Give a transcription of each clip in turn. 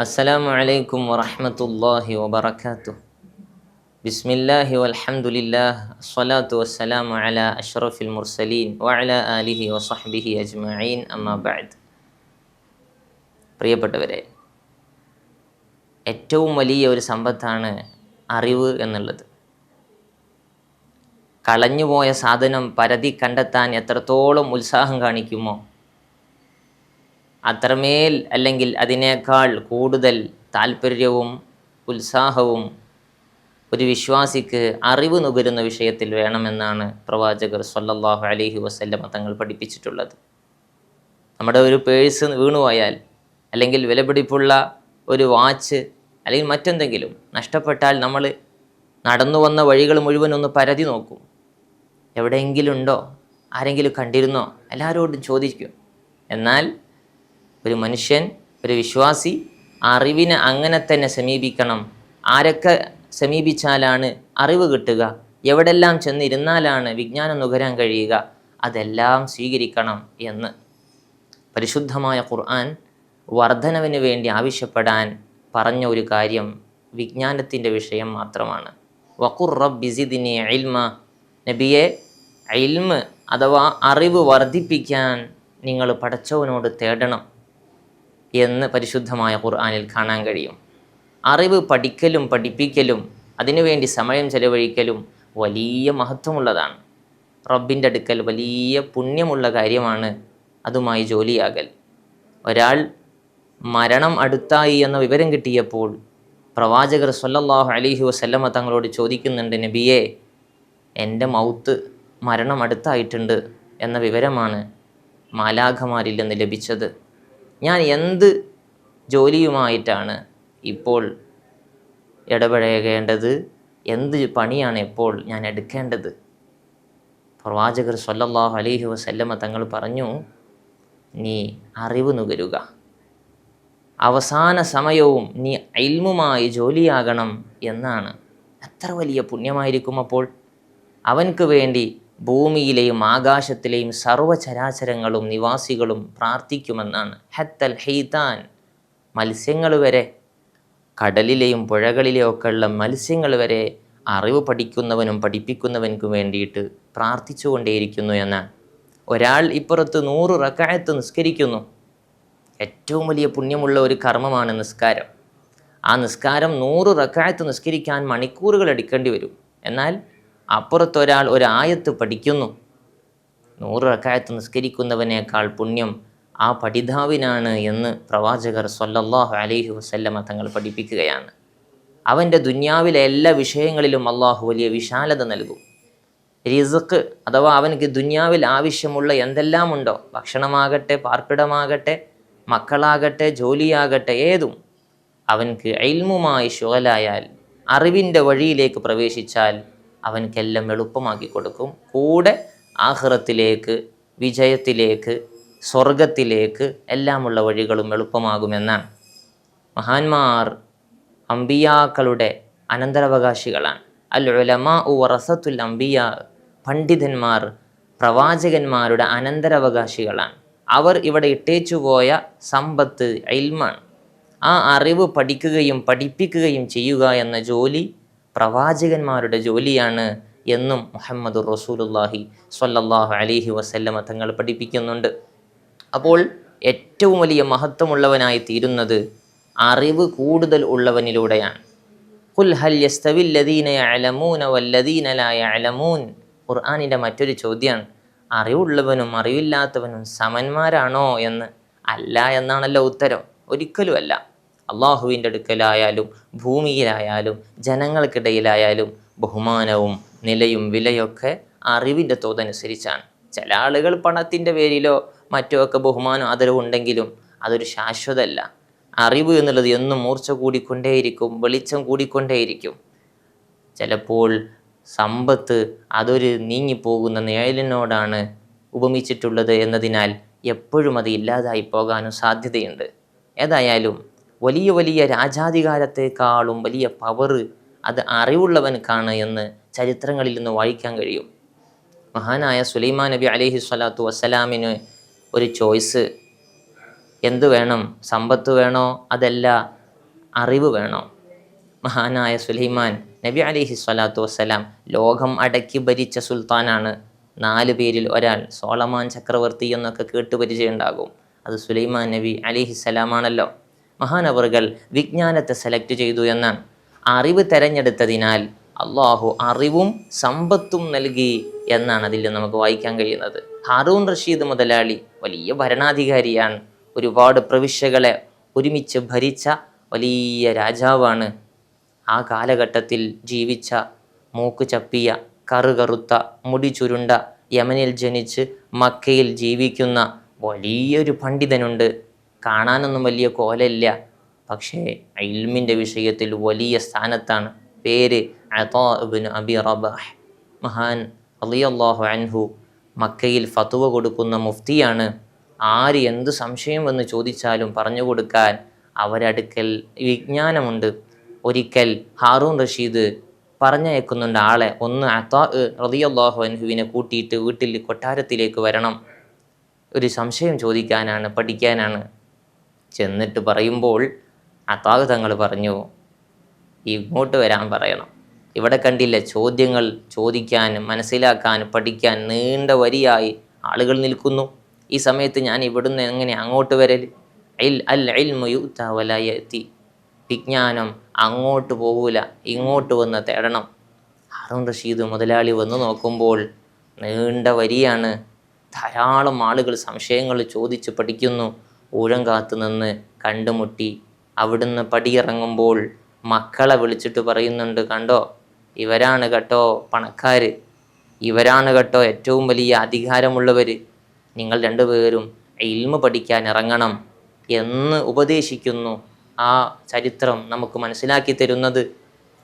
അസ്സലാമു അലൈക്കും വറഹ്മത്തുള്ളാഹി വബറകാതുഹു. ബിസ്മില്ലാഹി വൽഹംദുലില്ലാഹ് അസ്സലാത്തു വസ്സലാമു അലാ അഷ്റഫിൽ മുർസലീൻ വഅലാ ആലിഹി വസഹ്ബിഹി അജ്മഈൻ അമ്മാ ബഅദ്. പ്രിയപ്പെട്ടവരെ, ഏറ്റവും വലിയ ഒരു സമ്പത്താണ് അറിവ് എന്നുള്ളത്. കളഞ്ഞുപോയ സാധനം പരതി കണ്ടെത്താൻ എത്രത്തോളം ഉത്സാഹം കാണിക്കുമോ അത്രമേൽ അല്ലെങ്കിൽ അതിനേക്കാൾ കൂടുതൽ താല്പര്യവും ഉത്സാഹവും ഒരു വിശ്വാസിക്ക് അറിവ് നുകരുന്ന വിഷയത്തിൽ വേണമെന്നാണ് പ്രവാചകർ സ്വല്ലല്ലാഹു അലൈഹി വസല്ലമ തങ്ങൾ പഠിപ്പിച്ചിട്ടുള്ളത്. നമ്മുടെ ഒരു പേഴ്സ് വീണുപോയാൽ, അല്ലെങ്കിൽ വിലപിടിപ്പുള്ള ഒരു വാച്ച് അല്ലെങ്കിൽ മറ്റെന്തെങ്കിലും നഷ്ടപ്പെട്ടാൽ നമ്മൾ നടന്നു വന്ന വഴികൾ മുഴുവൻ ഒന്ന് പരതി നോക്കും. എവിടെയെങ്കിലും ഉണ്ടോ, ആരെങ്കിലും കണ്ടിരുന്നോ, എല്ലാവരോടും ചോദിക്കും. എന്നാൽ ഒരു മനുഷ്യൻ, ഒരു വിശ്വാസി അറിവിനെ അങ്ങനെ തന്നെ സമീപിക്കണം. ആരൊക്കെ സമീപിച്ചാലാണ് അറിവ് കിട്ടുക, എവിടെല്ലാം ചെന്നിരുന്നാലാണ് വിജ്ഞാനം നുകരാൻ കഴിയുക, അതെല്ലാം സ്വീകരിക്കണം എന്ന് പരിശുദ്ധമായ ഖുർആൻ വർധനവിന് വേണ്ടി ആവശ്യപ്പെടാൻ പറഞ്ഞ ഒരു കാര്യം വിജ്ഞാനത്തിൻ്റെ വിഷയം മാത്രമാണ്. വഖുർ റബ്ബി സിദ്നി ഇൽമ, നബിയെ, ഇൽമ് അഥവാ അറിവ് വർദ്ധിപ്പിക്കാൻ നിങ്ങൾ പടച്ചവനോട് തേടണം എന്ന് പരിശുദ്ധമായ ഖുർആനിൽ കാണാൻ കഴിയും. അറിവ് പഠിക്കലും പഠിപ്പിക്കലും അതിനുവേണ്ടി സമയം ചെലവഴിക്കലും വലിയ മഹത്വമുള്ളതാണ്. റബ്ബിൻ്റെ അടുക്കൽ വലിയ പുണ്യമുള്ള കാര്യമാണ് അതുമായി ജോലിയാകൽ. ഒരാൾ മരണം അടുത്തായി എന്ന വിവരം കിട്ടിയപ്പോൾ പ്രവാചകർ സ്വല്ലല്ലാഹു അലൈഹി വസല്ലമ തങ്ങളോട് ചോദിക്കുന്നുണ്ട്, നബിയെ, എൻ്റെ മൗത്ത്, മരണം അടുത്തായിട്ടുണ്ട് എന്ന വിവരമാണ് മാലാഖമാരിൽ നിന്ന് ലഭിച്ചത്. ഞാൻ എന്ത് ജോലിയുമായിട്ടാണ് ഇപ്പോൾ ഇടപഴകേണ്ടത്, എന്ത് പണിയാണ് ഇപ്പോൾ ഞാൻ എടുക്കേണ്ടത്? പ്രവാചകർ സ്വല്ലല്ലാഹു അലൈഹി വസല്ലമ തങ്ങൾ പറഞ്ഞു, നീ അറിവ് നുകരുക. അവസാന സമയവും നീ ഇൽമുമായി ജോലിയാകണം എന്നാണ്. എത്ര വലിയ പുണ്യമായിരിക്കും അപ്പോൾ! അവൻക്ക് വേണ്ടി ഭൂമിയിലെയും ആകാശത്തിലെയും സർവ്വചരാചരങ്ങളും നിവാസികളും പ്രാർത്ഥിക്കുമെന്നാണ്. ഹത്തൽ ഹൈതാൻ, മത്സ്യങ്ങൾ വരെ, കടലിലെയും പുഴകളിലെയും ഒക്കെ ഉള്ള മത്സ്യങ്ങൾ വരെ അറിവ് പഠിക്കുന്നവനും പഠിപ്പിക്കുന്നവനും വേണ്ടിയിട്ട് പ്രാർത്ഥിച്ചുകൊണ്ടേയിരിക്കുന്നു എന്നാണ്. ഒരാൾ ഇപ്പുറത്ത് 100 റക്അത്ത് നിസ്കരിക്കുന്നു. ഏറ്റവും വലിയ പുണ്യമുള്ള ഒരു കർമ്മമാണ് നിസ്കാരം. ആ നിസ്കാരം 100 റക്അത്ത് നിസ്കരിക്കാൻ മണിക്കൂറുകൾ എടുക്കേണ്ടി വരും. എന്നാൽ അപ്പുറത്തൊരാൾ ഒരായത്ത് പഠിക്കുന്നു. 100 റക്അത്ത് നിസ്കരിക്കുന്നവനേക്കാൾ പുണ്യം ആ പഠിതാവിനാണ് എന്ന് പ്രവാചകർ സ്വല്ലല്ലാഹു അലൈഹി വസല്ലമ തങ്ങൾ പഠിപ്പിക്കുകയാണ്. അവൻ്റെ ദുന്യാവിലെ എല്ലാ വിഷയങ്ങളിലും അള്ളാഹു വലിയ വിശാലത നൽകും. റിസ്ക് അഥവാ അവനക്ക് ദുന്യാവിൽ ആവശ്യമുള്ള എന്തെല്ലാം ഉണ്ടോ, ഭക്ഷണമാകട്ടെ, പാർപ്പിടമാകട്ടെ, മക്കളാകട്ടെ, ജോലിയാകട്ടെ, ഏതും അവൻക്ക് ഇൽമുമായി ശുഗലായാൽ, അറിവിൻ്റെ വഴിയിലേക്ക് പ്രവേശിച്ചാൽ അവൻക്കെല്ലാം എളുപ്പമാക്കി കൊടുക്കും. കൂടെ ആഖിറത്തിലേക്ക്, വിജയത്തിലേക്ക്, സ്വർഗത്തിലേക്ക് എല്ലാമുള്ള വഴികളും എളുപ്പമാകുമെന്നാണ്. മഹാന്മാർ അമ്പിയാക്കളുടെ അനന്തരാവകാശികളാണ്. അൽ ഉലമാഉ വറസത്തുൽ അംബിയാ, പണ്ഡിതന്മാർ പ്രവാചകന്മാരുടെ അനന്തരാവകാശികളാണ്. അവർ ഇവിടെ ഇട്ടേച്ചുപോയ സമ്പത്ത് ഇൽമാണ്. ആ അറിവ് പഠിക്കുകയും പഠിപ്പിക്കുകയും ചെയ്യുക എന്ന ജോലി പ്രവാചകന്മാരുടെ ജോലിയാണ് എന്നും മുഹമ്മദുർ റസൂലുള്ളാഹി സ്വല്ലല്ലാഹു അലൈഹി വസല്ലമ തങ്ങൾ പഠിപ്പിക്കുന്നുണ്ട്. അപ്പോൾ ഏറ്റവും വലിയ മഹത്വമുള്ളവനായി തീരുന്നത് അറിവ് കൂടുതൽ ഉള്ളവനിലൂടെയാണ്. ഖുൽ ഹൽ യസ്തവിൽ ലദീന യഅലമൂന വല്ലദീന ലാ യഅലമൂൻ. ഖുർആനിൻ്റെ മറ്റൊരു ചോദ്യമാണ്, അറിവുള്ളവനും അറിവില്ലാത്തവനും സമന്മാരാണോ എന്ന്. അല്ല എന്നാണല്ലോ ഉത്തരം. ഒരിക്കലുമല്ല. അള്ളാഹുവിൻ്റെ അടുക്കലായാലും ഭൂമിയിലായാലും ജനങ്ങൾക്കിടയിലായാലും ബഹുമാനവും നിലയും വിലയൊക്കെ അറിവിൻ്റെ തോതനുസരിച്ചാണ്. ചില ആളുകൾ പണത്തിൻ്റെ പേരിലോ മറ്റോ ഒക്കെ ബഹുമാനം ആദരവുണ്ടെങ്കിലും അതൊരു ശാശ്വതമല്ല. അറിവ് എന്നുള്ളത് എന്നും മൂർച്ച കൂടിക്കൊണ്ടേയിരിക്കും, വെളിച്ചം കൂടിക്കൊണ്ടേയിരിക്കും. ചിലപ്പോൾ സമ്പത്ത് അതൊരു നീങ്ങിപ്പോകുന്ന നിഴലിനോടാണ് ഉപമിച്ചിട്ടുള്ളത് എന്നതിനാൽ എപ്പോഴും അത് ഇല്ലാതായി പോകാനും സാധ്യതയുണ്ട്. ഏതായാലും വലിയ വലിയ രാജാധികാരത്തെക്കാളും വലിയ പവർ അത് അറിവുള്ളവൻക്കാണ് എന്ന് ചരിത്രങ്ങളിൽ നിന്ന് വായിക്കാൻ കഴിയും. മഹാനായ സുലൈമാൻ നബി അലൈഹി സ്വലാത്തു വസ്സലാമിന് ഒരു ചോയ്സ്, എന്ത് വേണം, സമ്പത്ത് വേണോ അതല്ല അറിവ് വേണം. മഹാനായ സുലൈമാൻ നബി അലൈഹി സ്വലാത്തു വസ്സലാം ലോകം അടക്കി ഭരിച്ച സുൽത്താനാണ്. 4 പേരിൽ ഒരാൾ, സോളമാൻ ചക്രവർത്തി എന്നൊക്കെ കേട്ട് പരിചയമുണ്ടാകും. അത് സുലൈമാൻ നബി അലൈഹിസ്സലാമാണല്ലോ. മഹാനവറുകൾ വിജ്ഞാനത്തെ സെലക്ട് ചെയ്തു എന്നാണ്. അറിവ് തെരഞ്ഞെടുത്തതിനാൽ അള്ളാഹു അറിവും സമ്പത്തും നൽകി എന്നാണ് അതിൽ നമുക്ക് വായിക്കാൻ കഴിയുന്നത്. ഹാറൂൺ റഷീദ് മുതലാളി വലിയ ഭരണാധികാരിയാണ്. ഒരുപാട് പ്രവിശ്യകളെ ഒരുമിച്ച് ഭരിച്ച വലിയ രാജാവാണ്. ആ കാലഘട്ടത്തിൽ ജീവിച്ച, മൂക്ക് ചപ്പിയ, കറുകറുത്ത, മുടി ചുരുണ്ട, യമനിൽ ജനിച്ച് മക്കയിൽ ജീവിക്കുന്ന വലിയൊരു പണ്ഡിതനുണ്ട്. കാണാനൊന്നും വലിയ കോലമില്ല, പക്ഷേ ഇൽമിൻ്റെ വിഷയത്തിൽ വലിയ സ്ഥാനത്താണ്. പേര് അതാ ഇബ്നു അബി റബാഹ്. മഹാൻ റളിയല്ലാഹു അൻഹു മക്കയിൽ ഫത്വ കൊടുക്കുന്ന മുഫ്തിയാണ്. ആര് എന്ത് സംശയം എന്ന് ചോദിച്ചാലും പറഞ്ഞു കൊടുക്കാൻ അവരടുക്കൽ വിജ്ഞാനമുണ്ട്. ഒരിക്കൽ ഹാറൂൺ റഷീദ് പറഞ്ഞയക്കുന്നുണ്ട് ആളെ, ഒന്ന് അതാ റളിയല്ലാഹു അൻഹുവിനെ കൂട്ടിയിട്ട് വീട്ടിൽ കൊട്ടാരത്തിലേക്ക് വരണം, ഒരു സംശയം ചോദിക്കാനാണ്, പഠിക്കാനാണ്. ചെന്നിട്ട് പറയുമ്പോൾ അതാ തങ്ങൾ പറഞ്ഞു, ഇങ്ങോട്ട് വരാൻ പറയണം. ഇവിടെ കണ്ടില്ല, ചോദ്യങ്ങൾ ചോദിക്കാൻ, മനസ്സിലാക്കാൻ, പഠിക്കാൻ നീണ്ട വരിയായി ആളുകൾ നിൽക്കുന്നു. ഈ സമയത്ത് ഞാൻ ഇവിടുന്ന് എങ്ങനെ അങ്ങോട്ട് വരൽ? അൽ ഇൽമു യുഅ്താ വലാ യഅ്തി. വിജ്ഞാനം അങ്ങോട്ട് പോകൂല, ഇങ്ങോട്ട് വന്ന് തേടണം. ഹാറൂൺ റഷീദ് മുതലാളി വന്ന് നോക്കുമ്പോൾ നീണ്ട വരിയാണ്. ധാരാളം ആളുകൾ സംശയങ്ങൾ ചോദിച്ച് പഠിക്കുന്നു. ഊഴം കാത്തു നിന്ന് കണ്ടുമുട്ടി. അവിടുന്ന് പടിയിറങ്ങുമ്പോൾ മക്കളെ വിളിച്ചിട്ട് പറയുന്നുണ്ട്, കണ്ടോ, ഇവരാണ് കേട്ടോ പണക്കാർ, ഇവരാണ് കേട്ടോ ഏറ്റവും വലിയ അധികാരമുള്ളവർ. നിങ്ങൾ രണ്ടുപേരും ഇൽമു പഠിക്കാൻ ഇറങ്ങണം എന്ന് ഉപദേശിക്കുന്നു. ആ ചരിത്രം നമുക്ക് മനസ്സിലാക്കി തരുന്നത്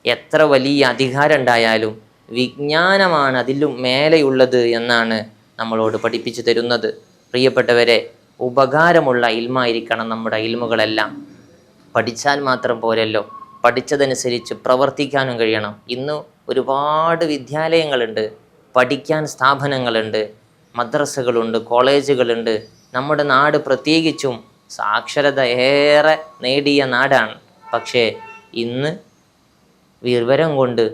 എത്ര വലിയ അധികാരം ഉണ്ടായാലും വിജ്ഞാനമാണ് അതിലും മേലെയുള്ളത് എന്നാണ് നമ്മളോട് പഠിപ്പിച്ചു തരുന്നത്. പ്രിയപ്പെട്ടവരെ, ഉപകാരമുള്ള ഇൽമായിരിക്കണം നമ്മുടെ ഇൽമുകളെല്ലാം. പഠിച്ചാൽ മാത്രം പോരല്ലോ, പഠിച്ചതനുസരിച്ച് പ്രവർത്തിക്കാനും കഴിയണം. ഇന്ന് ഒരുപാട് വിദ്യാലയങ്ങളുണ്ട്, പഠിക്കാൻ സ്ഥാപനങ്ങളുണ്ട്, മദ്രസകളുണ്ട്, കോളേജുകളുണ്ട്. നമ്മുടെ നാട് പ്രത്യേകിച്ചും സാക്ഷരത ഏറെ നേടിയ നാടാണ്. പക്ഷേ ഇന്ന് വിവരം കൊണ്ട്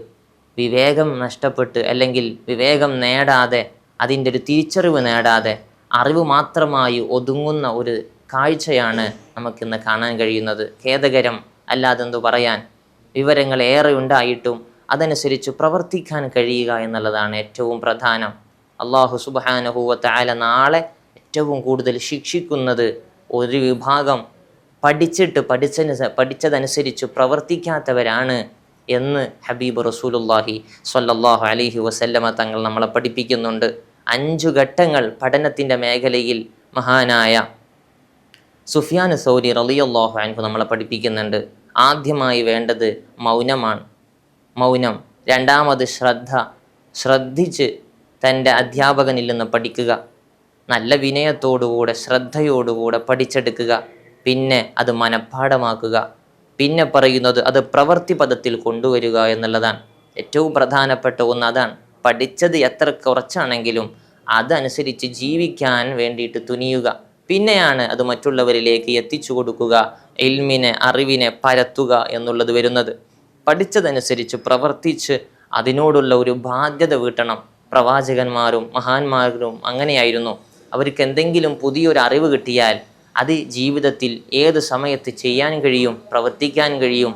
വിവേകം നഷ്ടപ്പെട്ട്, അല്ലെങ്കിൽ വിവേകം നേടാതെ, അതിൻ്റെ ഒരു തിരിച്ചറിവ് നേടാതെ അറിവ് മാത്രമായി ഒതുങ്ങുന്ന ഒരു കാഴ്ചയാണ് നമുക്കിന്ന് കാണാൻ കഴിയുന്നത്. ഖേദകരം അല്ലാതെന്തു പറയാൻ. വിവരങ്ങൾ ഏറെ ഉണ്ടായിട്ടും അതനുസരിച്ച് പ്രവർത്തിക്കാൻ കഴിയുക എന്നുള്ളതാണ് ഏറ്റവും പ്രധാനം. അല്ലാഹു സുബ്ഹാനഹു വ തആല നാളെ ഏറ്റവും കൂടുതൽ ശിക്ഷിക്കുന്നത് ഒരു വിഭാഗം പഠിച്ചതനുസരിച്ച് പ്രവർത്തിക്കാത്തവരാണ് എന്ന് ഹബീബ് റസൂലുള്ളാഹി സ്വല്ലല്ലാഹു അലൈഹി വസല്ലമ തങ്ങൾ നമ്മളെ പഠിപ്പിക്കുന്നുണ്ട്. 5 ഘട്ടങ്ങൾ പഠനത്തിൻ്റെ മേഖലയിൽ മഹാനായ സുഫിയാൻ സൗരി റളിയല്ലാഹു അൻഹു നമ്മളെ പഠിപ്പിക്കുന്നുണ്ട്. ആദ്യമായി വേണ്ടത് മൗനമാണ്, മൗനം. രണ്ടാമത് ശ്രദ്ധിച്ച് തൻ്റെ അധ്യാപകനിൽ നിന്ന് പഠിക്കുക, നല്ല വിനയത്തോടുകൂടെ ശ്രദ്ധയോടുകൂടെ പഠിച്ചെടുക്കുക. പിന്നെ അത് മനഃപ്പാഠമാക്കുക. പിന്നെ പറയുന്നത് അത് പ്രവൃത്തി പദത്തിൽ കൊണ്ടുവരിക എന്നുള്ളതാണ്. ഏറ്റവും പ്രധാനപ്പെട്ട ഒന്ന് അതാണ്. പഠിച്ചത് എത്ര കുറച്ചാണെങ്കിലും അതനുസരിച്ച് ജീവിക്കാൻ വേണ്ടിയിട്ട് തുനിയുക. പിന്നെയാണ് അത് മറ്റുള്ളവരിലേക്ക് എത്തിച്ചു കൊടുക്കുക, ഇൽമിനെ, അറിവിനെ പരത്തുക എന്നുള്ളത് വരുന്നത്. പഠിച്ചതനുസരിച്ച് പ്രവർത്തിച്ച് അതിനോടുള്ള ഒരു ബാധ്യത വീട്ടണം. പ്രവാചകന്മാരും മഹാന്മാരും അങ്ങനെയായിരുന്നു. അവർക്ക് എന്തെങ്കിലും പുതിയൊരു അറിവ് കിട്ടിയാൽ അത് ജീവിതത്തിൽ ഏത് സമയത്ത് ചെയ്യാൻ കഴിയും, പ്രവർത്തിക്കാൻ കഴിയും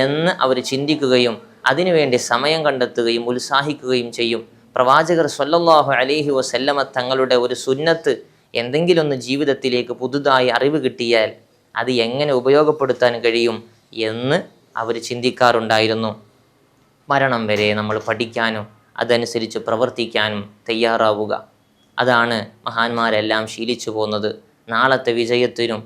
എന്ന് അവർ ചിന്തിക്കുകയും അതിനുവേണ്ടി സമയം കണ്ടെത്തുകയും ഉത്സാഹിക്കുകയും ചെയ്യും. പ്രവാചകർ സ്വല്ലല്ലാഹു അലൈഹി വസല്ലമ തങ്ങളുടെ ഒരു സുന്നത്ത്, എന്തെങ്കിലും ഒന്ന് ജീവിതത്തിലേക്ക് പുതുതായി അറിവ് കിട്ടിയാൽ അത് എങ്ങനെ ഉപയോഗപ്പെടുത്താൻ കഴിയും എന്ന് അവർ ചിന്തിക്കാറുണ്ടായിരുന്നു. മരണം വരെ നമ്മൾ പഠിക്കാനും അതനുസരിച്ച് പ്രവർത്തിക്കാനും തയ്യാറാവുക. അതാണ് മഹാന്മാരെല്ലാം ശീലിച്ചു പോകുന്നത്. നാളത്തെ വിജയത്തിനും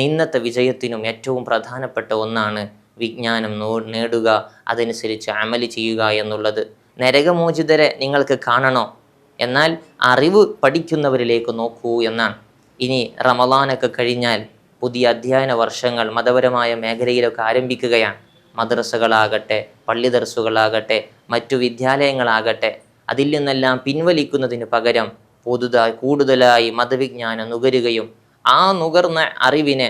ഇന്നത്തെ വിജയത്തിനും ഏറ്റവും പ്രധാനപ്പെട്ട ഒന്നാണ് വിജ്ഞാനം നേടുക, അതനുസരിച്ച് അമല് ചെയ്യുക എന്നുള്ളത്. നരകമോചിതരെ നിങ്ങൾക്ക് കാണണോ? എന്നാൽ അറിവ് പഠിക്കുന്നവരിലേക്ക് നോക്കൂ എന്നാണ്. ഇനി റമളാനൊക്കെ കഴിഞ്ഞാൽ പുതിയ അധ്യയന വർഷങ്ങൾ മതപരമായ മേഖലയിലൊക്കെ ആരംഭിക്കുകയാണ്. മദ്രസകളാകട്ടെ, പള്ളി ദർസുകളാകട്ടെ, മറ്റു വിദ്യാലയങ്ങളാകട്ടെ, അതിൽ നിന്നെല്ലാം പിൻവലിക്കുന്നതിന് പകരം കൂടുതലായി മതവിജ്ഞാനം നുകരുകയും ആ നുകർന്ന അറിവിനെ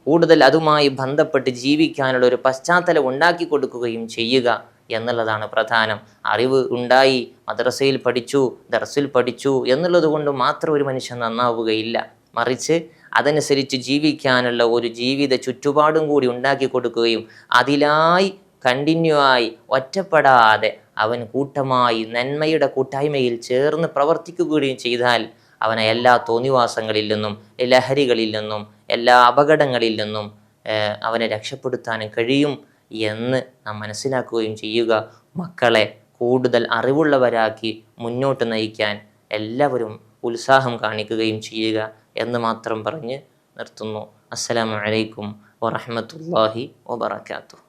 കൂടുതൽ അതുമായി ബന്ധപ്പെട്ട് ജീവിക്കാനുള്ള ഒരു പശ്ചാത്തലം ഉണ്ടാക്കി കൊടുക്കുകയും ചെയ്യുക എന്നുള്ളതാണ് പ്രധാനം. അറിവ് ഉണ്ടായി, മദ്രസയിൽ പഠിച്ചു, ദർസിൽ പഠിച്ചു എന്നുള്ളത് കൊണ്ട് മാത്രം ഒരു മനുഷ്യൻ നന്നാവുകയില്ല. മറിച്ച് അതനുസരിച്ച് ജീവിക്കാനുള്ള ഒരു ജീവിത ചുറ്റുപാടും കൂടി ഉണ്ടാക്കി കൊടുക്കുകയും അതിലായി കണ്ടിന്യൂ ആയി ഒറ്റപ്പെടാതെ അവൻ കൂട്ടമായി നന്മയുടെ കൂട്ടായ്മയിൽ ചേർന്ന് പ്രവർത്തിക്കുകയും ചെയ്താൽ അവനെ എല്ലാ തോന്നിവാസങ്ങളിൽ നിന്നും, ലഹരികളിൽ നിന്നും, എല്ലാ അപകടങ്ങളിൽ നിന്നും അവനെ രക്ഷപ്പെടുത്താനും കഴിയും എന്ന് നാം മനസ്സിലാക്കുകയും ചെയ്യുക. മക്കളെ കൂടുതൽ അറിവുള്ളവരാക്കി മുന്നോട്ട് നയിക്കാൻ എല്ലാവരും ഉത്സാഹം കാണിക്കുകയും ചെയ്യുക എന്ന് മാത്രം പറഞ്ഞ് നിർത്തുന്നു. അസ്സലാമു അലൈക്കും വറഹ്മത്തുള്ളാഹി വബറകാതുഹു.